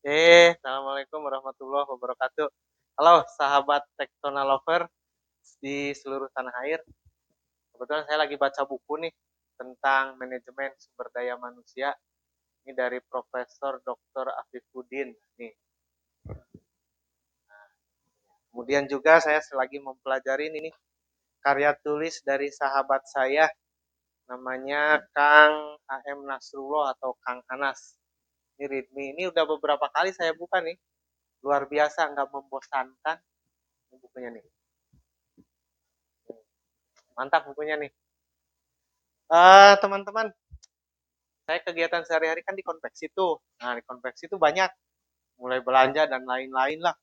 Assalamualaikum warahmatullahi wabarakatuh. Halo, sahabat Tektona Lover di seluruh tanah air. Kebetulan saya lagi baca buku nih tentang manajemen sumber daya manusia. Ini dari Profesor Dr. Afifuddin nih. Kemudian juga saya lagi mempelajari ini karya tulis dari sahabat saya namanya Kang AM Nasrullah atau Kang Anas. Ini readme. Ini udah beberapa kali saya buka nih. Luar biasa, nggak membosankan. Ini bukunya nih. Mantap bukunya nih. Teman-teman, saya kegiatan sehari-hari kan di konveksi tuh. Nah, di konveksi tuh banyak, mulai belanja dan lain-lain lah.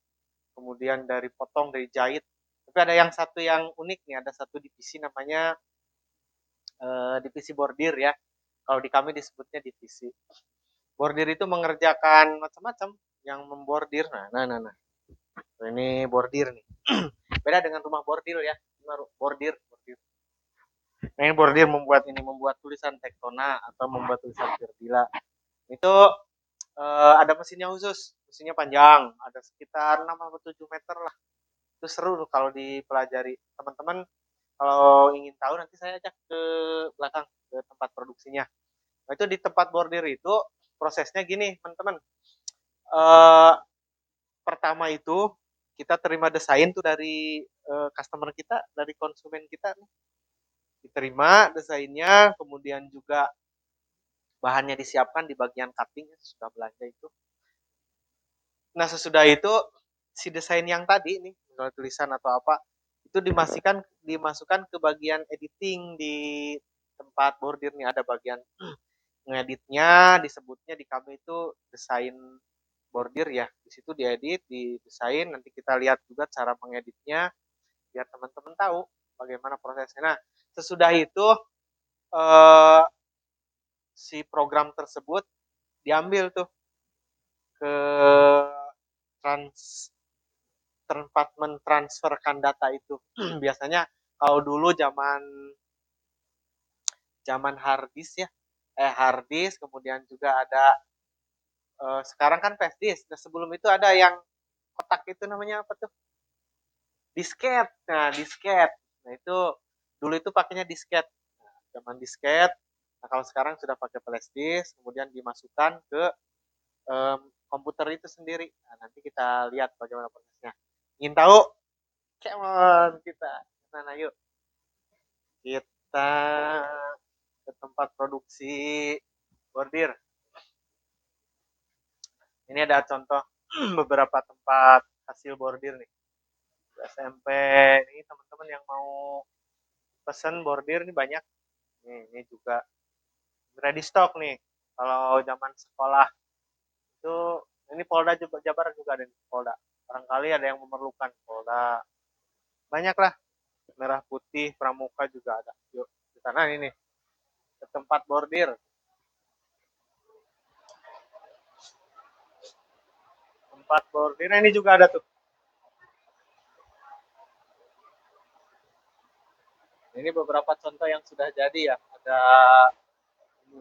Kemudian dari potong, dari jahit. Tapi ada yang satu yang unik nih, ada satu divisi namanya divisi bordir ya. Kalau di kami disebutnya divisi. Bordir itu mengerjakan macam-macam yang membordir. Nah. Ini bordir nih. Beda dengan rumah bordil ya. Bordir, bordir. Nah, ini bordir membuat tulisan tektona atau membuat tulisan virdila. Itu ada mesinnya khusus, mesinnya panjang, ada sekitar 6 atau 7 meter lah. Itu seru kalau dipelajari. Teman-teman kalau ingin tahu nanti saya ajak ke belakang ke tempat produksinya. Nah, itu di tempat bordir itu prosesnya gini, teman-teman. Eh, Pertama itu kita terima desain tuh dari customer kita, dari konsumen kita. Diterima desainnya, kemudian juga bahannya disiapkan di bagian cutting sudah belanja itu. Nah, sesudah itu si desain yang tadi nih, misalnya tulisan atau apa, itu dimasukkan ke bagian editing di tempat bordir nih, ada bagian ngeditnya, disebutnya di kami itu desain bordir ya. Di situ diedit, didesain, nanti kita lihat juga cara mengeditnya biar teman-teman tahu bagaimana prosesnya. Nah, sesudah itu eh, si program tersebut diambil tuh ke trans tempat mentransferkan data itu. Biasanya kalau dulu zaman zaman hard disk ya, hard disk, kemudian juga ada sekarang kan flash disk. Nah, sebelum itu ada yang kotak itu namanya apa tuh? Disket. Nah, disket. Nah, itu dulu itu pakainya disket. Nah, zaman disket. Nah, kalau sekarang sudah pakai flash disk, kemudian dimasukkan ke komputer itu sendiri. Nah, nanti kita lihat bagaimana prosesnya. Ingin tahu? Come on, kita. Nah, yuk. Kita ke tempat produksi bordir. Ini ada contoh beberapa tempat hasil bordir nih. SMP, ini teman-teman yang mau pesen bordir nih banyak. Ini juga ready stock nih. Kalau zaman sekolah itu ini Polda Jabar juga ada nih, Polda. Barangkali ada yang memerlukan Polda. Banyak lah. Merah putih, pramuka juga ada. Yuk, di sana ini ke tempat bordir. Tempat bordir ini juga ada tuh. Ini beberapa contoh yang sudah jadi ya. Ada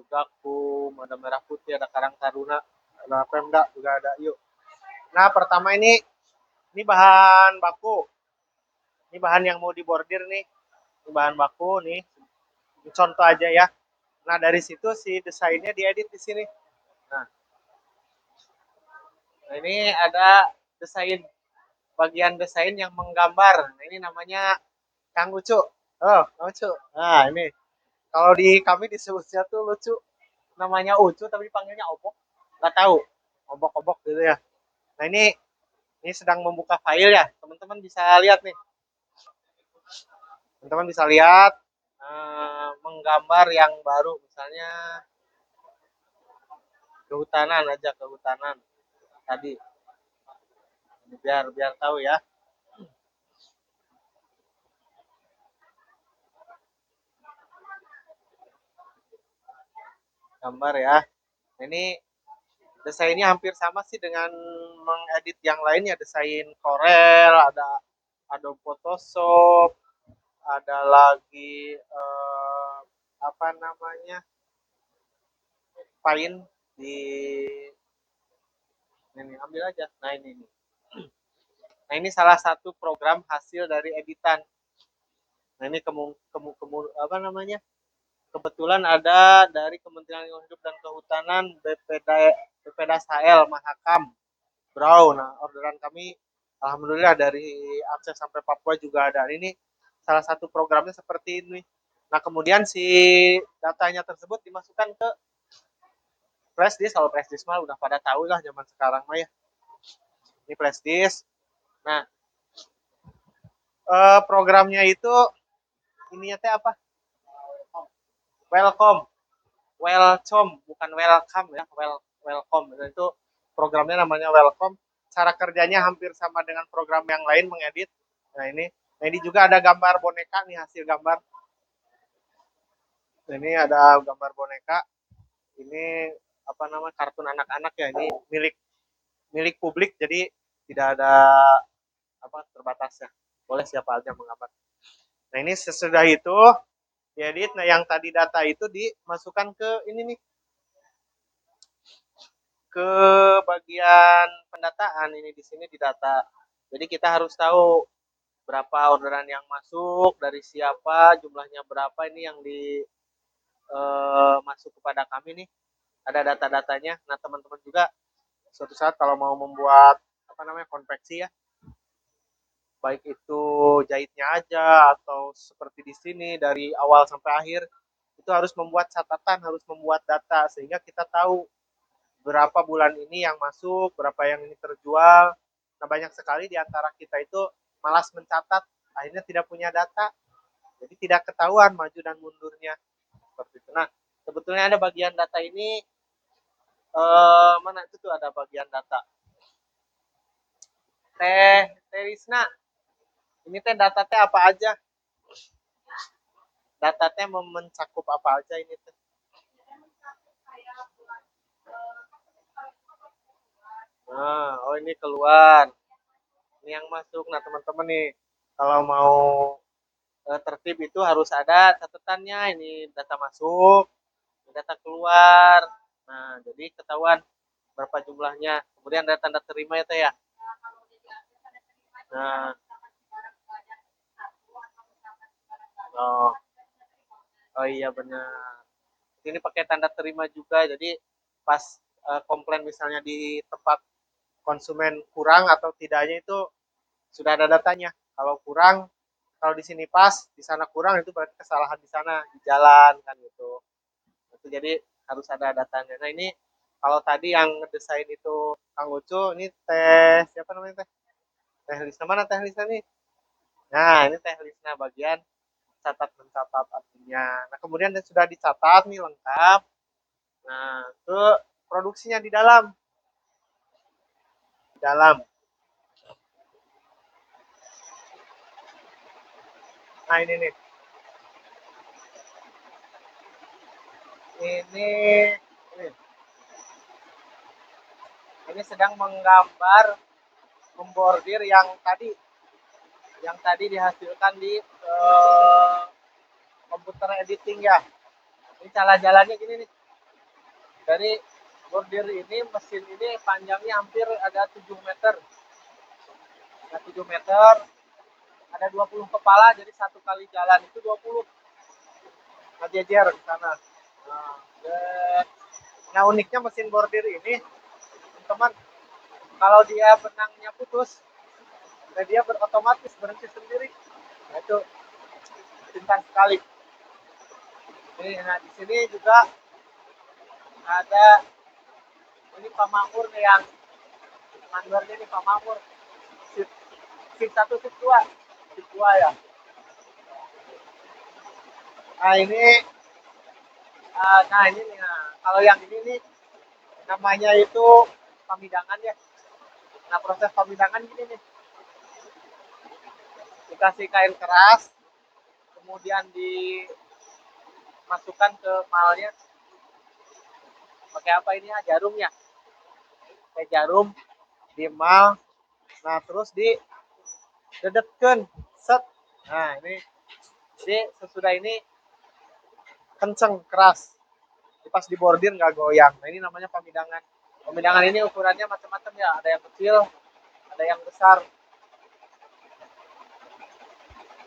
Gakum, ada Merah Putih, ada Karang Taruna, ada Pemda juga ada. Yuk. Nah, pertama ini bahan baku. Ini bahan yang mau dibordir nih. Ini bahan baku nih. Ini contoh aja ya. Nah, dari situ si desainnya diedit di sini. Nah, ini ada desain bagian desain yang menggambar. Nah, ini namanya Kang Ucu. Oh, Kang Ucu. Nah, ini kalau di kami disebutnya tuh lucu. Namanya Ucu tapi panggilnya Obok. Nggak tahu. Obok-obok gitu ya. Nah, ini sedang membuka file ya. Teman-teman bisa lihat nih. Teman-teman bisa lihat menggambar yang baru misalnya kehutanan aja kehutanan tadi. Biar biar tahu ya. Gambar ya. Ini desainnya hampir sama sih dengan mengedit yang lainnya, desain Corel, ada Adobe Photoshop, ada lagi apa namanya Paint di Ini ambil aja. Nah ini nih. Nah ini salah satu program hasil dari editan. Nah ini apa namanya? Kebetulan ada dari Kementerian Lingkungan Hidup dan Kehutanan, BPD, BPDASHL, Mahakam, Brau. Nah orderan kami alhamdulillah dari Aceh sampai Papua juga ada. Ini salah satu programnya seperti ini. Nah kemudian si datanya tersebut dimasukkan ke flash disk. Kalau flash disk mah udah pada tahu lah zaman sekarang mah ya. Ini flash disk. Nah programnya itu ininya teh apa? Welcome, welcome, bukan welcome ya, welcome. Itu programnya namanya welcome. Cara kerjanya hampir sama dengan program yang lain mengedit. Nah ini juga ada gambar boneka nih, hasil gambar. Ini ada gambar boneka. Ini apa namanya, kartun anak-anak ya. Ini milik milik publik, jadi tidak ada apa terbatasnya. Boleh siapa aja menggambar. Nah ini sesudah itu diedit. Nah yang tadi data itu dimasukkan ke ini nih, ke bagian pendataan. Ini di sini didata. Jadi kita harus tahu berapa orderan yang masuk, dari siapa, jumlahnya berapa, ini yang masuk kepada kami nih. Ada data-datanya. Nah, teman-teman juga suatu saat kalau mau membuat apa namanya konveksi ya, baik itu jahitnya aja atau seperti di sini dari awal sampai akhir, itu harus membuat catatan, harus membuat data sehingga kita tahu berapa bulan ini yang masuk, berapa yang ini terjual. Nah, banyak sekali di antara kita itu malas mencatat, akhirnya tidak punya data. Jadi tidak ketahuan maju dan mundurnya. Seperti itu. Nah, sebetulnya ada bagian data ini, mana itu tuh ada bagian data. Teh Risna, ini teh data teh apa aja? Data teh mencakup apa aja ini teh? Nah, oh ini keluar. Ini yang masuk. Nah, teman-teman nih, kalau mau tertib itu harus ada catatannya. Ini data masuk, ini data keluar. Nah, jadi ketahuan berapa jumlahnya. Kemudian ada tanda terima ya teh ya. Nah, oh, oh iya benar. Ini pakai tanda terima juga. Jadi pas komplain misalnya di tempat konsumen kurang atau tidaknya itu sudah ada datanya. Kalau kurang, kalau di sini pas, di sana kurang, itu berarti kesalahan di sana, di jalan kan gitu. Itu jadi harus ada datanya. Nah ini kalau tadi yang desain itu Kang Ucu, ini teh siapa namanya teh? Teh Lisna, mana teh Lisna nih? Nah ini teh Lisna bagian catat mencatat artinya. Nah kemudian sudah dicatat nih lengkap. Nah ke produksinya di dalam, di dalam. Nah ini ini sedang menggambar, membordir yang tadi dihasilkan di komputer editing ya. Ini cara jalannya gini nih. Dari bordir ini, mesin ini panjangnya hampir ada 7 meter. Ada 7 meter, ada 20 kepala, jadi satu kali jalan itu 20. Nah, jejer di sana. Nah, nah, uniknya mesin bordir ini, teman-teman, kalau dia benangnya putus, nah dia otomatis berhenti sendiri. Nah, itu pintar sekali. Nah, di sini juga ada ini Pak Makmur nih, yang mandornya nih Pak Makmur. Sip 1, sip 2. Sip 2 ya. Nah, ini nih. Nah, kalau yang ini nih namanya itu pemidangan ya. Nah, proses pemidangan gini nih. Dikasih kain keras, kemudian dimasukkan ke malnya. Pakai apa ini ya? Jarum ya. Pakai jarum di mal. Nah, terus didedetkan. Set. Nah, ini jadi sesudah ini kenceng, keras. Pas dibordir nggak goyang. Nah, ini namanya pemidangan. Pemidangan ini ukurannya macam-macam ya, ada yang kecil, ada yang besar.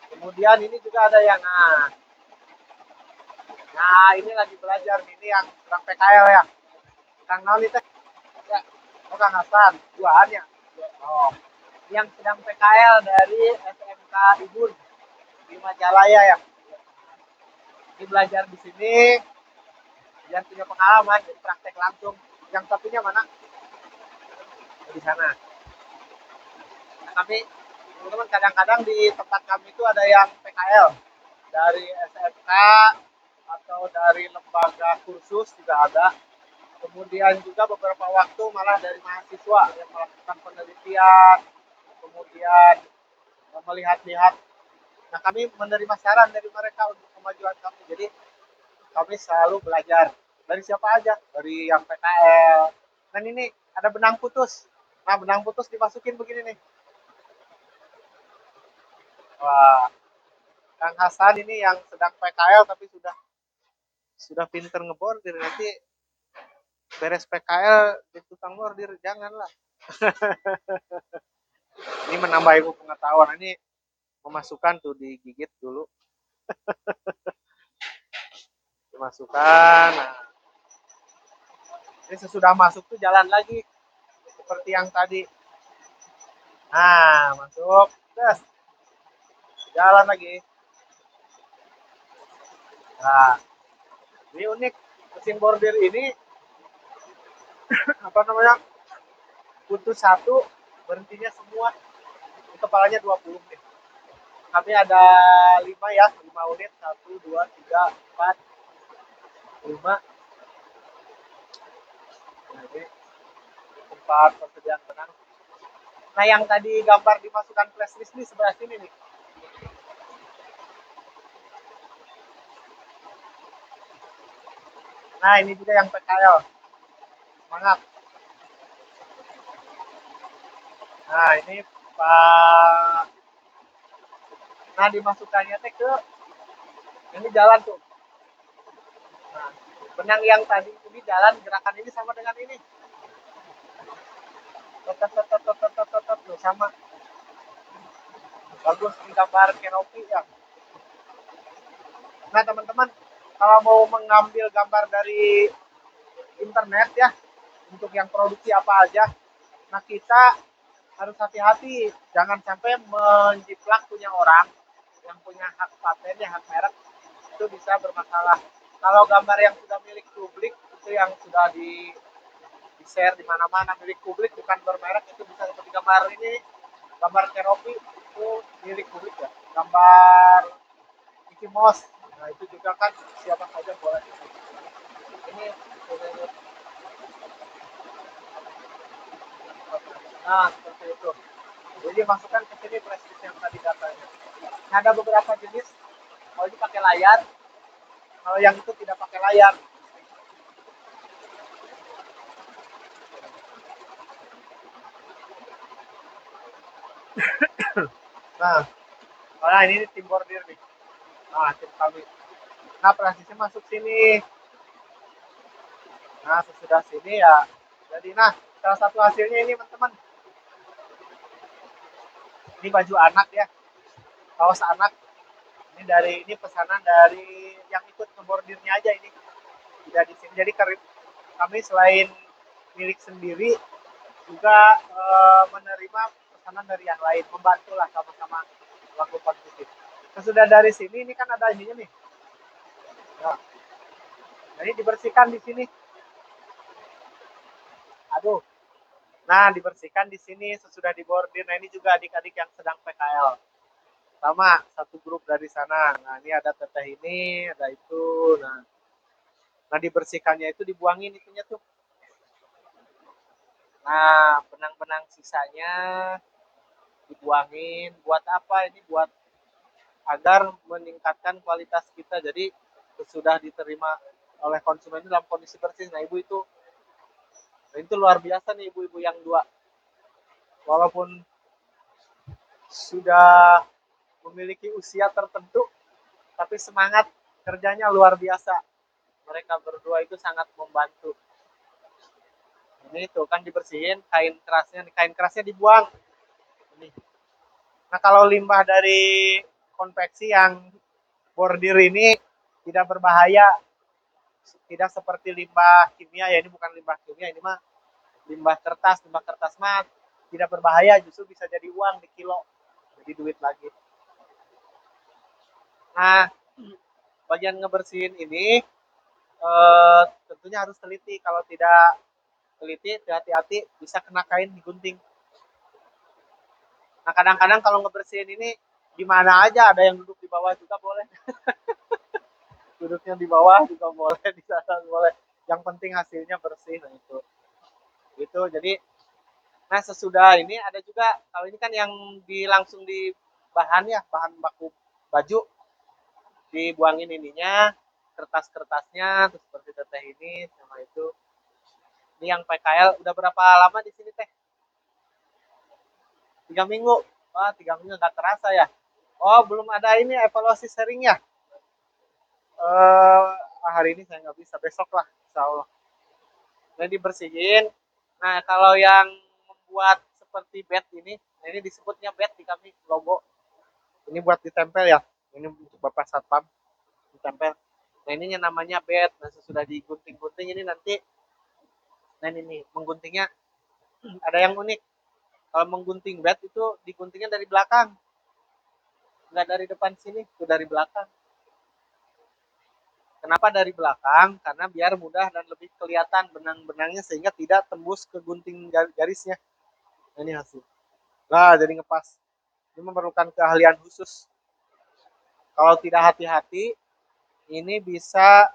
Kemudian ini juga ada yang nah ini lagi belajar nih, ini yang sedang PKL ya. Kang Nauli teh ya. Oh Kang Hasan, duaan ya. Oh, yang sedang PKL dari SMK Ibun di Majalaya ya. Ini belajar di sini, yang punya pengalaman, jadi praktek langsung. Yang satunya mana? Di sana. Nah, kami teman-teman kadang-kadang di tempat kami itu ada yang PKL dari SMK atau dari lembaga kursus juga ada. Kemudian juga beberapa waktu malah dari mahasiswa yang melakukan penelitian, kemudian melihat-lihat. Nah kami menerima saran dari mereka untuk kemajuan kami. Jadi kami selalu belajar dari siapa aja, dari yang PKL. Dan ini ada benang putus. Nah benang putus dimasukin begini nih. Wah, Kang Hasan ini yang sedang PKL tapi sudah pinter ngebordir, nanti beres PKL di tukang bordir janganlah. Ini menambah ilmu pengetahuan, ini memasukkan tuh digigit dulu, dimasukkan. Nah, ini sesudah masuk tuh jalan lagi seperti yang tadi. Nah, masuk, terus jalan lagi. Nah, ini unik mesin bordir ini apa namanya? Putus satu, berhentinya semua. Ini kepalanya 20 nih. Kami ada 5 ya, 5 unit, 1, 2, 3, 4, 5. Nah, ini tempat persediaan benang. Nah, yang tadi gambar dimasukkan flash list nih sebelah sini nih. Nah, ini juga yang PKL. Semangat. Nah, ini Pak. Nah, dimasukkannya teh ke ini jalan tuh. Nah, benang yang tadi ini jalan, gerakan ini sama dengan ini. Tuh, sama. Bagus ini gambar kanopi ya. Nah, teman-teman, kalau mau mengambil gambar dari internet ya, untuk yang produksi apa aja, nah kita harus hati-hati, jangan sampai menjiplak punya orang yang punya hak paten ya, hak merek, itu bisa bermasalah. Kalau gambar yang sudah milik publik itu yang sudah di share di mana-mana, milik publik bukan bermerek, itu bisa seperti gambar ini, gambar Keropi itu milik publik ya, gambar Mickey Mouse, nah itu juga kan siapa saja boleh. Ini nah seperti itu. Jadi masukkan ke sini prescription yang tadi datanya. Nah, ada beberapa jenis. Kalau ini pakai layar, kalau yang itu tidak pakai layar. Nah, nah ini tim bordir nih. Nah, tim kami. Nah, presisnya masuk sini. Nah, sesudah sini ya. Jadi, nah, salah satu hasilnya ini, teman-teman. Ini baju anak ya. Kaos anak. Ini pesanan dari yang ikut ngebordirnya aja ini. Tidak di sini. Jadi kami selain milik sendiri juga menerima pesanan dari yang lain, membantulah sama-sama melakukan positif. Sesudah dari sini ini kan ada ininya nih. Nah, jadi dibersihkan di sini. Aduh. Nah, dibersihkan di sini sesudah dibordir. Nah, ini juga adik-adik yang sedang PKL. Sama satu grup dari sana. Nah, ini ada teteh ini, ada itu. Nah dibersihkannya itu dibuangin itunya tuh. Nah, benang-benang sisanya dibuangin. Buat apa? Ini buat agar meningkatkan kualitas kita. Jadi sudah diterima oleh konsumen dalam kondisi bersih. Nah, ibu itu luar biasa nih ibu-ibu yang dua. Walaupun sudah memiliki usia tertentu, tapi semangat kerjanya luar biasa. Mereka berdua itu sangat membantu. Ini tuh kan dibersihin, kain kerasnya dibuang. Ini. Nah kalau limbah dari konveksi yang bordir ini tidak berbahaya, tidak seperti limbah kimia ya, ini bukan limbah kimia, ini mah limbah kertas mah tidak berbahaya, justru bisa jadi uang di kilo, jadi duit lagi. Nah bagian ngebersihin ini tentunya harus teliti, kalau tidak teliti hati-hati bisa kena kain digunting. Nah kadang-kadang kalau ngebersihin ini di mana aja, ada yang duduk di bawah juga boleh, duduknya di bawah juga boleh, di sana boleh, yang penting hasilnya bersih. Nah itu jadi, nah sesudah ini ada juga, kalau ini kan yang langsung di bahan ya, bahan baku baju, dibuangin ininya, kertas-kertasnya, terus seperti teteh ini sama itu. Ini yang PKL udah berapa lama di sini teh? 3 minggu. Wah 3 minggu nggak terasa ya. Oh belum ada ini evaluasi sharing ya. Hari ini saya nggak bisa, besok lah insya Allah. Nah dibersihin. Nah kalau yang membuat seperti bed ini disebutnya bed di kami, logo. Ini buat ditempel ya. Ini untuk Bapak Satpam ditempel. Nah ini namanya bed. Nah sesudah digunting-gunting ini nanti, nah ini mengguntingnya ada yang unik. Kalau menggunting bed itu diguntingnya dari belakang, nggak dari depan sini, itu dari belakang. Kenapa dari belakang? Karena biar mudah dan lebih kelihatan benang-benangnya sehingga tidak tembus ke gunting garisnya. Nah, ini hasil. Nah, jadi ngepas. Ini memerlukan keahlian khusus. Kalau tidak hati-hati, ini bisa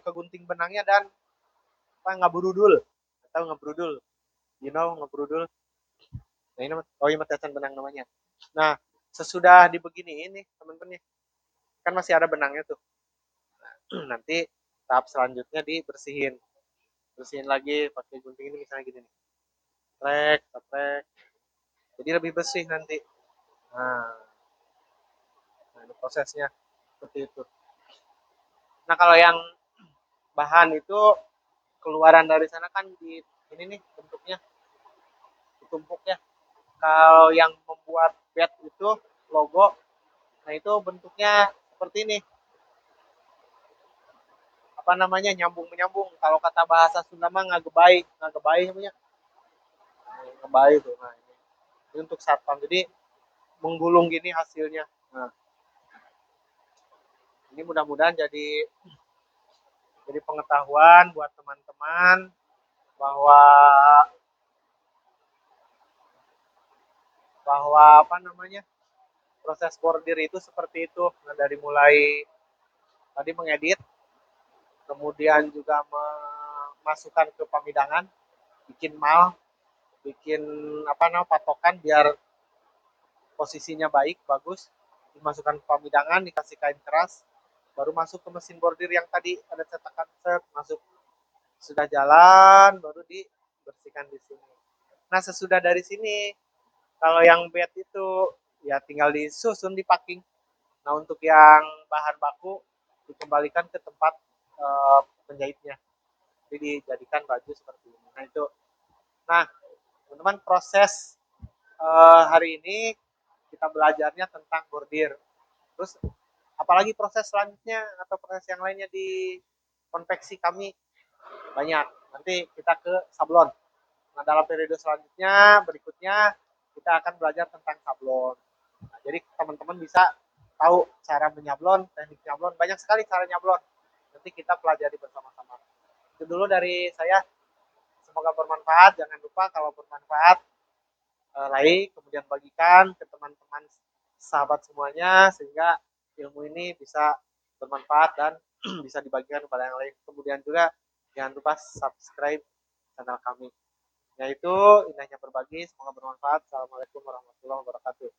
kegunting benangnya dan apa, ngabrudul. Atau ngabrudul. You know, ngabrudul. Nah, ini oh ini tetesan benang namanya. Nah, sesudah dibegini ini, teman-teman nih, kan masih ada benangnya tuh. Nanti tahap selanjutnya dibersihin. Bersihin lagi pakai gunting ini misalnya gini nih. Trek, trek. Jadi lebih bersih nanti. Nah, nah ini prosesnya seperti itu. Nah kalau yang bahan itu keluaran dari sana kan di ini nih bentuknya ditumpuk ya. Kalau yang membuat bed itu logo, nah itu bentuknya seperti ini. Apa namanya, nyambung menyambung. Kalau kata bahasa Sunda mah ngagebai, ngagebai namanya. Ngagebai itu. Nah ini untuk satpam. Jadi menggulung gini hasilnya. Nah ini mudah-mudahan jadi pengetahuan buat teman-teman bahwa bahwa apa namanya, proses bordir itu seperti itu. Nah, dari mulai tadi mengedit, kemudian juga memasukkan ke pemidangan, bikin mal, bikin apa namanya, patokan biar posisinya baik, bagus, dimasukkan ke pemidangan, dikasih kain keras, baru masuk ke mesin bordir yang tadi ada cetakan set, masuk, sudah jalan baru dibersihkan di sini. Nah sesudah dari sini, kalau yang bed itu ya tinggal disusun, dipacking. Nah untuk yang bahan baku dikembalikan ke tempat penjahitnya, jadi dijadikan baju seperti ini. Nah itu, nah teman-teman, proses hari ini kita belajarnya tentang bordir. Terus apalagi proses selanjutnya atau proses yang lainnya di konveksi kami banyak. Nanti kita ke sablon. Nah dalam periode selanjutnya berikutnya kita akan belajar tentang sablon. Nah, jadi teman-teman bisa tahu cara menyablon, teknik nyablon, banyak sekali cara nyablon. Nanti kita pelajari bersama-sama. Itu dulu dari saya. Semoga bermanfaat. Jangan lupa kalau bermanfaat, like, kemudian bagikan ke teman-teman sahabat semuanya sehingga ilmu ini bisa bermanfaat dan bisa dibagikan kepada yang lain. Kemudian juga jangan lupa subscribe channel kami. Yaitu indahnya berbagi. Semoga bermanfaat. Assalamualaikum warahmatullahi wabarakatuh.